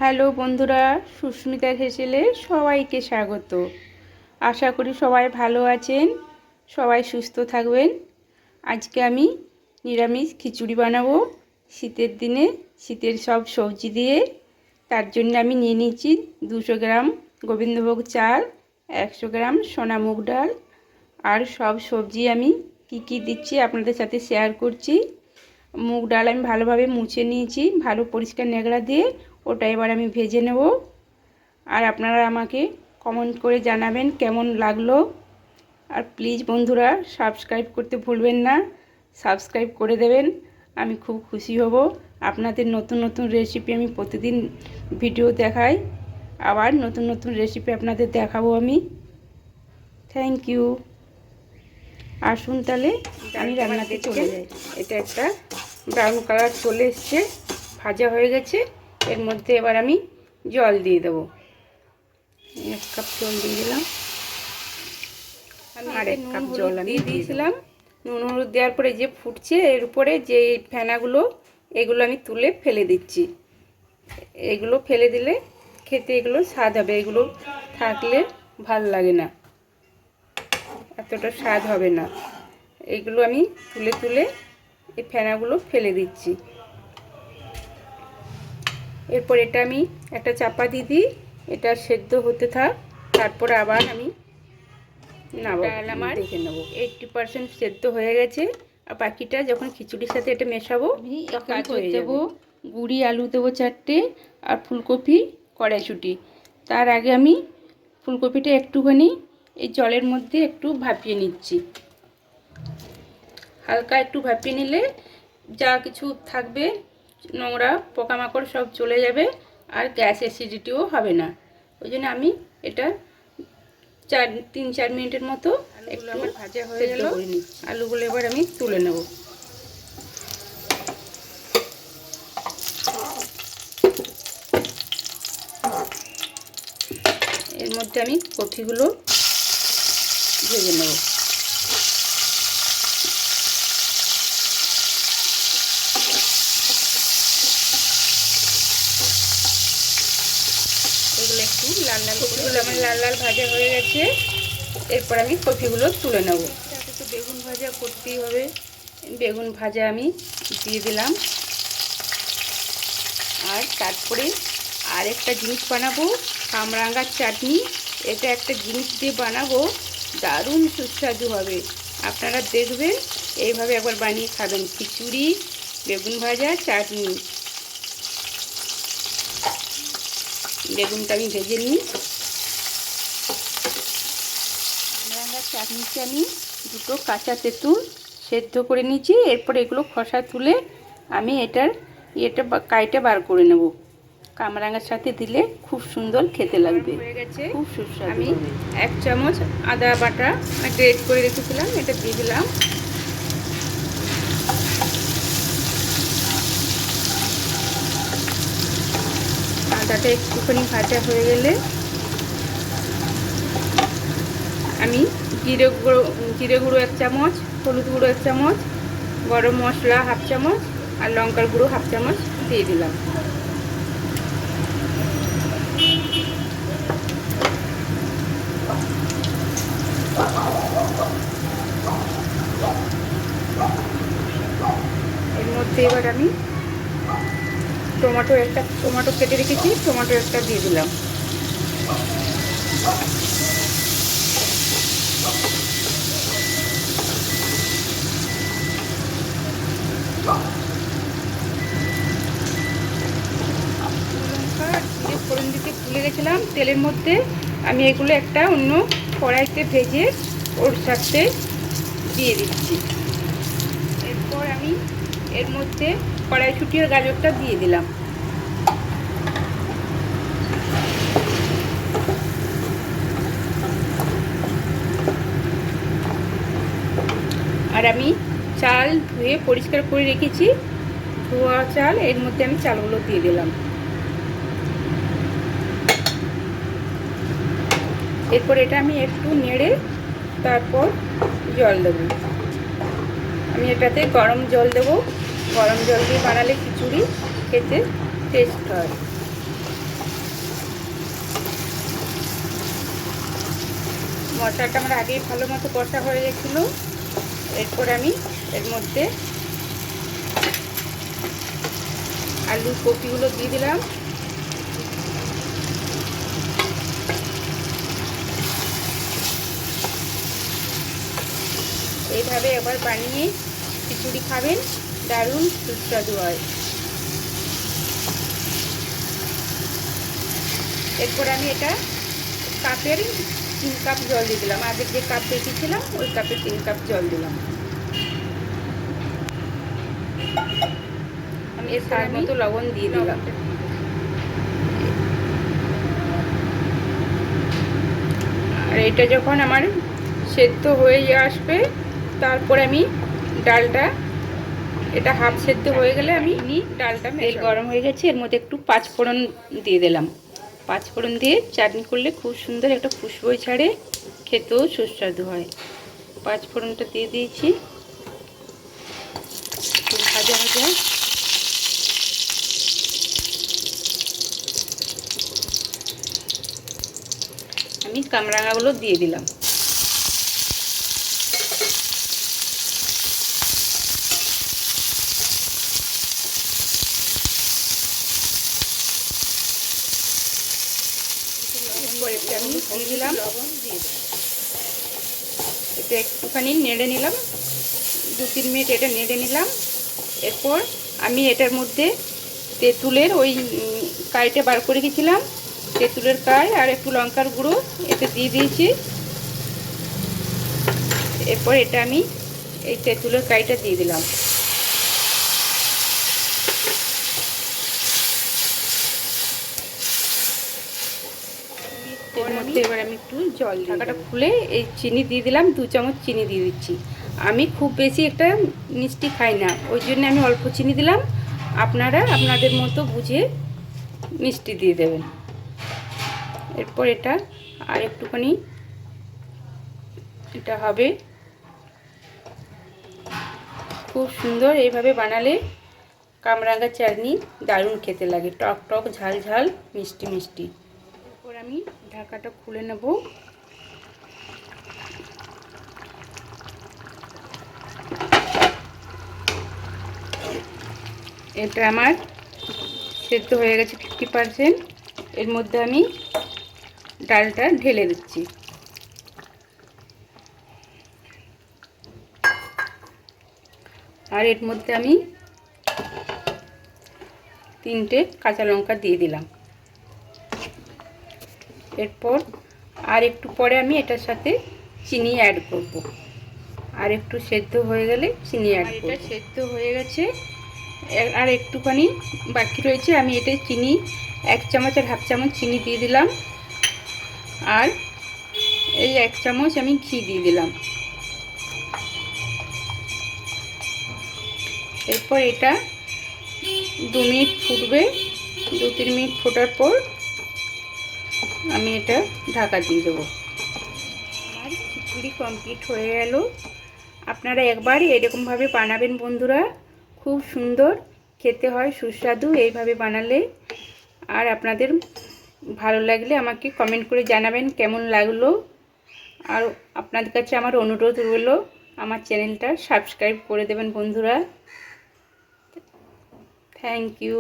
Hello বন্ধুরা, সুস্মিতার হেসেলে সবাইকে স্বাগত। আশা করি সবাই ভালো আছেন, সবাই সুস্থ থাকবেন। আজকে আমি নিরামিষ খিচুড়ি বানাবো শীতের দিনে, শীতের সব সবজি দিয়ে। তার জন্য আমি নিয়ে নিয়েছি 200 গ্রাম গোবিন্দভোগ চাল, 100 গ্রাম সোনা মুগ ডাল, আর সব সবজি আমি কি দিচ্ছি আপনাদের সাথে শেয়ার করছি। মুগ ডাল আমি ভালোভাবে মুছে নিয়েছি, ভালো পরিষ্কার ন্যাকড়া দিয়ে। ওটা এবার আমি ভেজে নেব। আর আপনারা আমাকে কমেন্ট করে জানাবেন কেমন লাগলো। আর প্লিজ বন্ধুরা সাবস্ক্রাইব করতে ভুলবেন না, সাবস্ক্রাইব করে দেবেন, আমি খুব খুশি হব। আপনাদের নতুন নতুন রেসিপি আমি প্রতিদিন ভিডিও দেখাই, আবার নতুন নতুন রেসিপি আপনাদের দেখাবো আমি। Thank you. আসুন তাহলে আমি রান্নাতে চলে যাই। এটা একটা ব্রাউন কালার চলে এসছে, ভাজা হয়ে গেছে। এর মধ্যে এবার আমি জল দিয়ে দেবো। 1 কাপ জল দিয়ে দিলাম। আমি আর 1 কাপ জল আমি দিয়ে দিয়েছিলাম। নুন হলুদ দেওয়ার পরে যে ফুটছে, এর উপরে যে ফেনাগুলো, এগুলো আমি তুলে ফেলে দিচ্ছি। এগুলো ফেলে দিলে খেতে এগুলো স্বাদ হবে, এগুলো থাকলে ভাল লাগে না, এতটা স্বাদ হবে না। এগুলো আমি তুলে তুলে এই ফেনাগুলো ফেলে দিচ্ছি। এরপর এটা আমি একটা চাপা দিয়ে দিই, এটা সেদ্ধ হতে থাক। তারপর আবার আমি ডাল আমার দেখে নেবো 80% সেদ্ধ হয়ে গেছে। আর বাকিটা যখন খিচুড়ির সাথে এটা মেশাবো, আমি গাজর দেবো, গুঁড়ি আলু দেবো 4টে, আর ফুলকপি কড়াইশুঁটি। তার আগে আমি ফুলকপিটা একটুখানি এই জলের মধ্যে একটু ভাপিয়ে নিচ্ছি। হালকা একটু ভাপিয়ে নিলে যা কিছু থাকবে নোংরা পোকামাকড় সব চলে যাবে, আর গ্যাস অ্যাসিডিটিও হবে না। ওই জন্য আমি এটা 3-4 মিনিটের মতো একটু আমার ভাজা হয়ে গেল। আলুগুলো এবার আমি তুলে নেব। এর মধ্যে আমি কপিগুলো ভেজে নেব। এগুলো একটু লাল লাল, কপিগুলো আমার লাল লাল ভাজা হয়ে গেছে। এরপর আমি কপিগুলো তুলে নেব। একটু বেগুন ভাজা করতেই হবে, বেগুন ভাজা আমি দিয়ে দিলাম। আর তারপরে আরেকটা জিনিস বানাবো, কামরাঙ্গার চাটনি। এটা একটা জিনিস দিয়ে বানাবো, দারুণ সুস্বাদু হবে। আপনারা দেখবেন, এইভাবে একবার বানিয়ে খাবেন। খিচুড়ি, বেগুন ভাজা, চাটনি। বেগুনটা আমি ভেজে নিই। কামরাঙ্গার চাটনিতে আমি 2টো কাঁচা তেঁতুল সেদ্ধ করে নিয়েছি। এরপর এগুলো খোসা তুলে আমি এটা কাইটে বার করে নেব। কামরাঙ্গার সাথে দিলে খুব সুন্দর খেতে লাগবে, হয়ে গেছে, খুব সুস্বাদু। আমি 1 চামচ আদা বাটা গ্রেট করে রেখেছিলাম, এটা দিয়ে দিলাম। আদাটা একটুখানি ভাজা হয়ে গেলে আমি জিরে গুঁড়ো 1 চামচ, হলুদ গুঁড়ো 1 চামচ, গরম মশলা 1/2 চামচ, আর লঙ্কার গুঁড়ো 1/2 চামচ দিয়ে দিলাম। এর মধ্যে এবার আমি টমেটো কেটে রেখেছি, টমেটো একটা দিয়ে দিলাম। জিরে ফোড়ন দিতে ভুলে গেছিলাম, তেলের মধ্যে আমি এগুলো একটা অন্য কড়াইতে ভেজে ওর সাথে দিয়ে দিচ্ছি। এরপর আমি এর মধ্যে কড়াইশুঁটি আর গাজরটা দিয়ে দিলাম। আর আমি চাল ধুয়ে পরিষ্কার করে রেখেছি, ধোয়া চাল, এর মধ্যে আমি চালগুলো দিয়ে দিলাম। এরপর এটা আমি একটু নেড়ে তারপর জল দেব। আমি এটাতে গরম জল দেব। গরম জল দিয়ে বানালে খিচুড়ি খেতে টেস্ট হয়। মশলাটা আমার আগেই ভালো মতো কষা হয়ে গেছিলো। এরপর আমি এর মধ্যে আলু কপিগুলো দিয়ে দিলাম। এইভাবে একবার বানিয়ে খিচুড়ি খাবেন, দারুণ সুস্বাদু হয়। এরপর আমি এটা কাপের 3 কাপ জল দিয়ে দিলাম। আগের যে কাপ রেখেছিলাম ওই কাপে 3 কাপ জল দিলাম। আমি এর স্বাদ মতো লবণ দিয়ে দিলাম। আর এটা যখন আমার সেদ্ধ হয়ে আসবে, তারপর আমি ডালটা, এটা হাফ সেদ্ধ হয়ে গেলে আমি ডালটা, তেল গরম হয়ে গেছে, এর মধ্যে একটু 5 ফোড়ন দিয়ে দিলাম। 5 ফোড়ন দিয়ে চাটনি করলে খুব সুন্দর একটা খুশবু ছাড়ে, খেতেও সুস্বাদু হয়। 5 ফোড়নটা দিয়ে দিয়েছি, ভাজা ভাজা। আমি কামরাঙাগুলো দিয়ে দিলাম। আমি দিয়ে দিলাম লবণ, দিয়ে দিলাম। এটা একটুখানি নেড়ে নিলাম, 2-3 মিনিট এটা নেড়ে নিলাম। এরপর আমি এটার মধ্যে তেঁতুলের ওই কাইটা বার করে রেখেছিলাম, তেঁতুলের কাই আর একটু লঙ্কার গুঁড়ো এতে দিয়ে দিয়েছি। এরপর এটা আমি এই তেঁতুলের কাইটা দিয়ে দিলাম। এর মধ্যে এবার আমি একটু জল, ঢাকাটা খুলে এই চিনি দিয়ে দিলাম। 2 চামচ চিনি দিয়ে দিচ্ছি। আমি খুব বেশি একটা মিষ্টি খাই না, ওই জন্য আমি অল্প চিনি দিলাম। আপনারা আপনাদের মতো বুঝে মিষ্টি দিয়ে দেবেন। এরপর এটা আর একটুখানি এটা হবে খুব সুন্দর। এইভাবে বানালে কামরাঙা চাটনি দারুণ খেতে লাগে, টক টক ঝাল ঝাল মিষ্টি মিষ্টি। এরপর আমি ঢাকাটা খুলে নেব। এটা আমার সেদ্ধ হয়ে গেছে 50%। এর মধ্যে আমি ডালটা ঢেলে দিচ্ছি। আর এর মধ্যে আমি 3টে কাঁচা লঙ্কা দিয়ে দিলাম। এরপর আর একটু পরে আমি এটার সাথে চিনি অ্যাড করব। আর একটু সেদ্ধ হয়ে গেলে চিনি অ্যাড করব। এটা সেদ্ধ হয়ে গেছে, আর একটুখানি বাকি রয়েছে। আমি এটা চিনি 1 চামচ আর হাফ চামচ চিনি দিয়ে দিলাম। আর এই 1 চামচ আমি ঘি দিয়ে দিলাম। এরপর এটা 2 মিনিট ফুটবে। 2-3 মিনিট ফোটার পর আমি এটা ঢাকা দিয়ে দেবো। আমার খিচুড়ি কমপ্লিট হয়ে গেল। আপনারা একবার এরকমভাবে বানাবেন বন্ধুরা, খুব সুন্দর খেতে হয়, সুস্বাদু এইভাবে বানালে। আর আপনাদের ভালো লাগলে আমাকে কমেন্ট করে জানাবেন কেমন লাগলো। আর আপনাদের কাছে আমার অনুরোধ রইল, আমার চ্যানেলটা সাবস্ক্রাইব করে দেবেন বন্ধুরা। Thank you.